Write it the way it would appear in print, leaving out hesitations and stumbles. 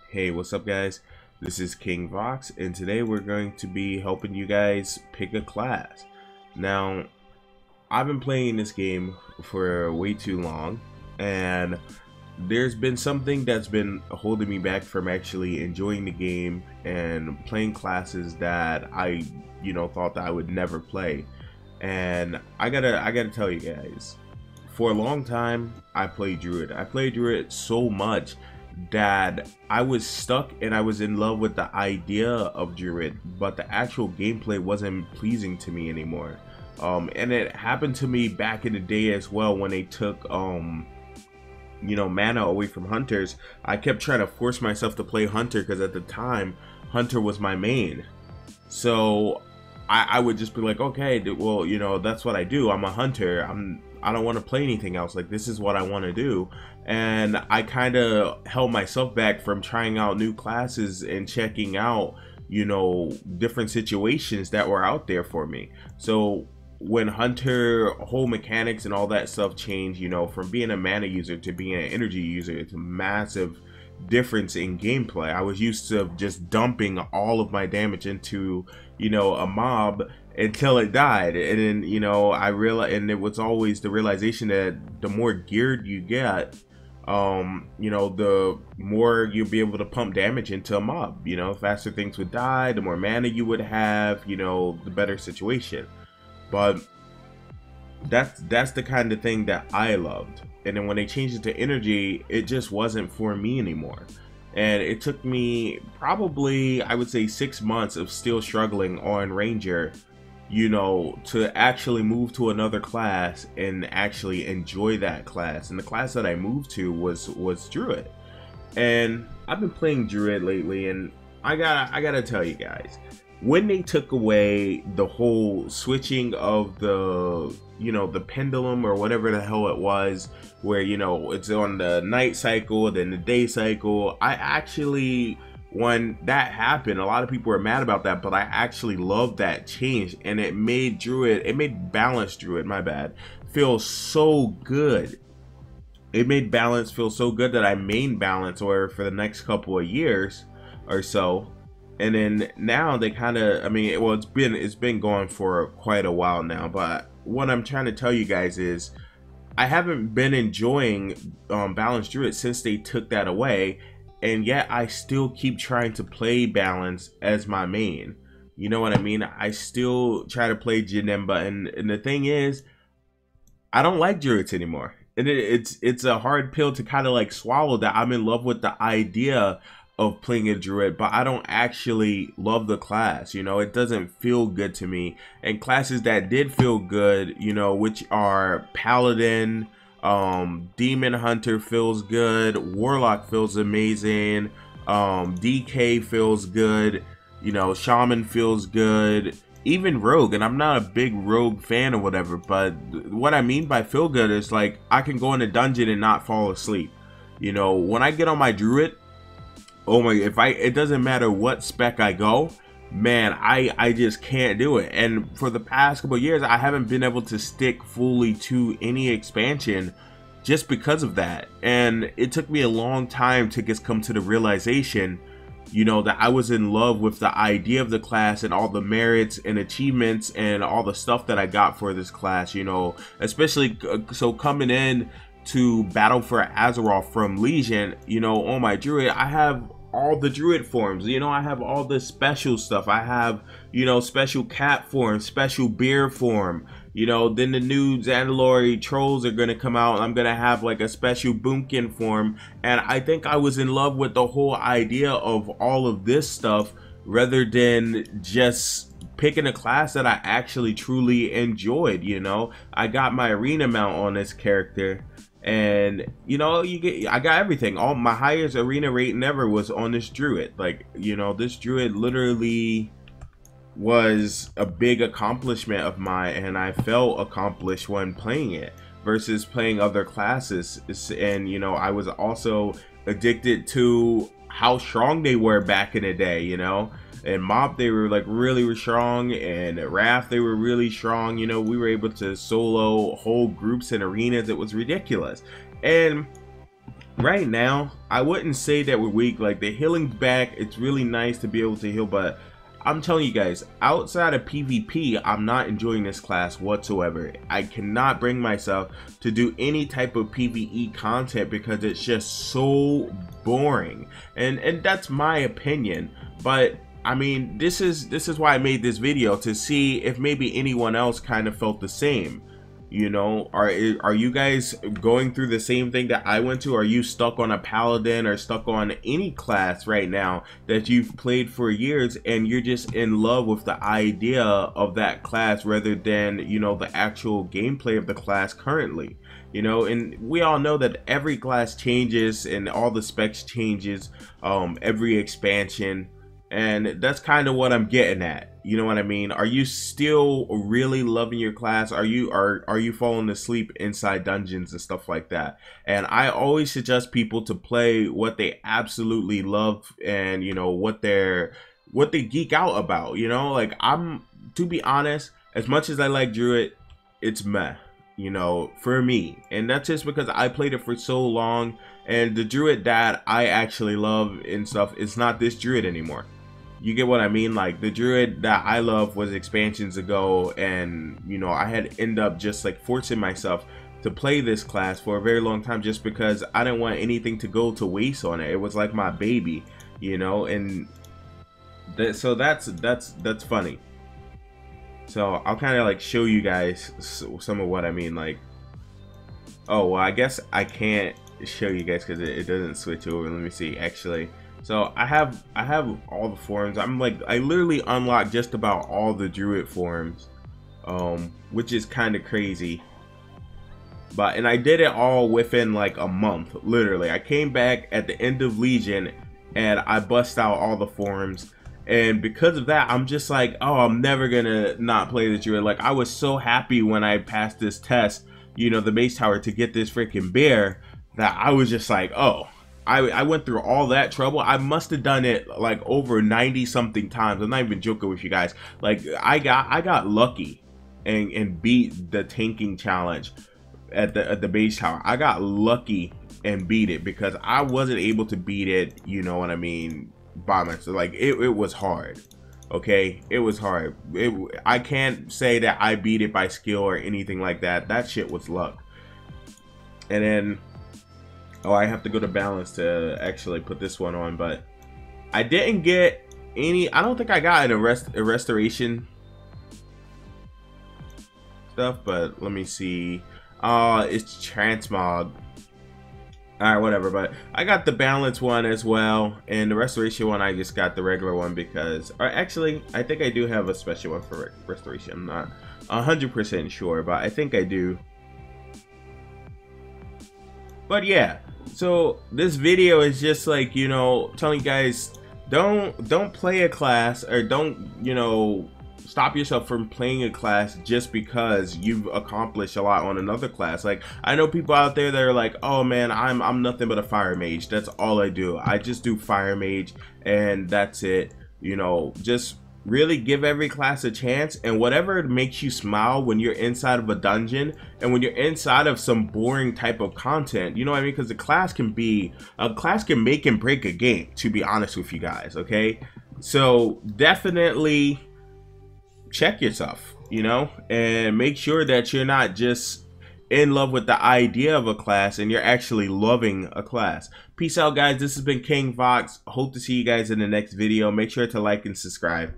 Hey, what's up guys? This is King Vox and today we're going to be helping you guys pick a class. Now, I've been playing this game for way too long and there's been something that's been holding me back from actually enjoying the game and playing classes that I, thought that I would never play. And I gotta tell you guys, for a long time I played Druid. I played Druid so much that I was stuck and I was in love with the idea of Druid, but the actual gameplay wasn't pleasing to me anymore. And it happened to me back in the day as well when they took mana away from hunters. I kept trying to force myself to play hunter because at the time hunter was my main. So I would just be like, okay, well, that's what I do. I'm a hunter. I don't want to play anything else. Like, this is what I want to do. And I kind of held myself back from trying out new classes and checking out, different situations that were out there for me. So when hunter whole mechanics and all that stuff changed, from being a mana user to being an energy user, it's a massive difference in gameplay. I was used to just dumping all of my damage into a mob until it died, and then I realized, and it was always the realization that the more geared you get, the more you'll be able to pump damage into a mob. Faster things would die, the more mana you would have, the better situation. But that's the kind of thing that I loved. And then when they changed it to energy, it just wasn't for me anymore. And it took me probably, I would say, 6 months of still struggling on Ranger, to actually move to another class and actually enjoy that class. And the class that I moved to was Druid. And I've been playing Druid lately, and I gotta tell you guys, when they took away the whole switching of the the pendulum or whatever the hell it was, where it's on the night cycle then the day cycle, I actually, when that happened, a lot of people were mad about that, but I actually loved that change, and it made balanced Druid, my bad, feel so good. It made balance feel so good that I main balance or for the next couple of years or so. And then now they kind of, well, it's been going for quite a while now, but what I'm trying to tell you guys is I haven't been enjoying Balance Druid since they took that away, and yet I still keep trying to play Balance as my main. You know what I mean? I still try to play Janemba, and the thing is, I don't like Druids anymore. And it's a hard pill to kind of like swallow, that I'm in love with the idea of playing a Druid, but I don't actually love the class. It doesn't feel good to me. And classes that did feel good, which are Paladin, Demon Hunter feels good, Warlock feels amazing, DK feels good, Shaman feels good, even Rogue. And I'm not a big Rogue fan or whatever, but what I mean by feel good is like I can go in a dungeon and not fall asleep. When I get on my Druid, oh my, it doesn't matter what spec I go, man, I just can't do it. And for the past couple of years, I haven't been able to stick fully to any expansion just because of that. And it took me a long time to just come to the realization, that I was in love with the idea of the class and all the merits and achievements and all the stuff that I got for this class, especially so coming in to battle for Azeroth from Legion, on my Druid, I have all the Druid forms, I have all the special stuff. I have, special cat form, special bear form, then the new Zandalori trolls are going to come out. I'm going to have like a special Boomkin form. And I think I was in love with the whole idea of all of this stuff rather than just picking a class that I actually truly enjoyed. I got my arena mount on this character, and I got everything. All my highest arena rate ever was on this Druid. Like, this Druid literally was a big accomplishment of mine, and I felt accomplished when playing it versus playing other classes. And I was also addicted to how strong they were back in the day. And Mob, they were like really strong, and Wrath, they were really strong. We were able to solo whole groups and arenas. It was ridiculous. And right now, I wouldn't say that we're weak. Like, the healing back, it's really nice to be able to heal, but I'm telling you guys, outside of PvP, I'm not enjoying this class whatsoever. I cannot bring myself to do any type of PvE content because it's just so boring. And that's my opinion. But I mean, this is why I made this video, to see if maybe anyone else kind of felt the same. You know, are you guys going through the same thing that I went to? Are you stuck on a paladin or stuck on any class right now that you've played for years and you're just in love with the idea of that class rather than, you know, the actual gameplay of the class currently? You know, and we all know that every class changes and all the specs changes every expansion. And that's kind of what I'm getting at. You know what I mean? Are you still really loving your class? Are you falling asleep inside dungeons and stuff like that? And I always suggest people to play what they absolutely love, and you know what they geek out about. You know, like, to be honest, as much as I like Druid, it's meh, you know, for me. And that's just because I played it for so long, and the Druid that I actually love and stuff is not this Druid anymore. You get what I mean? Like, the Druid that I love was expansions ago, and you know, I had end up just like forcing myself to play this class for a very long time just because I didn't want anything to go to waste on it. It was like my baby, you know. And so that's funny. So I'll kind of like show you guys some of what I mean. Like, oh well, I guess I can't show you guys because it doesn't switch over. Let me see, actually. So I have all the forms. I literally unlocked just about all the Druid forms, which is kind of crazy. And I did it all within like a month, literally. I came back at the end of Legion and I bust out all the forms. And because of that, I'm just like, oh, I'm never gonna not play the Druid. Like, I was so happy when I passed this test, you know, the Mace Tower, to get this freaking bear, that I was just like, oh. I went through all that trouble. I must have done it like over 90 something times. I'm not even joking with you guys. Like, I got lucky and beat the tanking challenge at the base tower. I got lucky and beat it because I wasn't able to beat it, you know what I mean, by myself. Like, it was hard. Okay, it was hard. I can't say that I beat it by skill or anything like that. That shit was luck. And then, oh, I have to go to balance to actually put this one on, but I didn't get any. I don't think I got a restoration stuff, but let me see. It's transmog. Alright, whatever, but I got the balance one as well, and the restoration one I just got the regular one because, or actually, I think I do have a special one for restoration. I'm not 100% sure, but I think I do. But yeah, so this video is just like, you know, telling you guys, don't play a class, or don't, you know, stop yourself from playing a class just because you've accomplished a lot on another class. Like, I know people out there that are like, oh man, I'm nothing but a fire mage. That's all I do. I just do fire mage and that's it. You know, just really give every class a chance, and whatever makes you smile when you're inside of a dungeon and when you're inside of some boring type of content, you know what I mean? Because a class can make and break a game, to be honest with you guys. Okay, so definitely check yourself, you know, and make sure that you're not just in love with the idea of a class and you're actually loving a class. Peace out, guys. This has been King Vox. Hope to see you guys in the next video. Make sure to like and subscribe.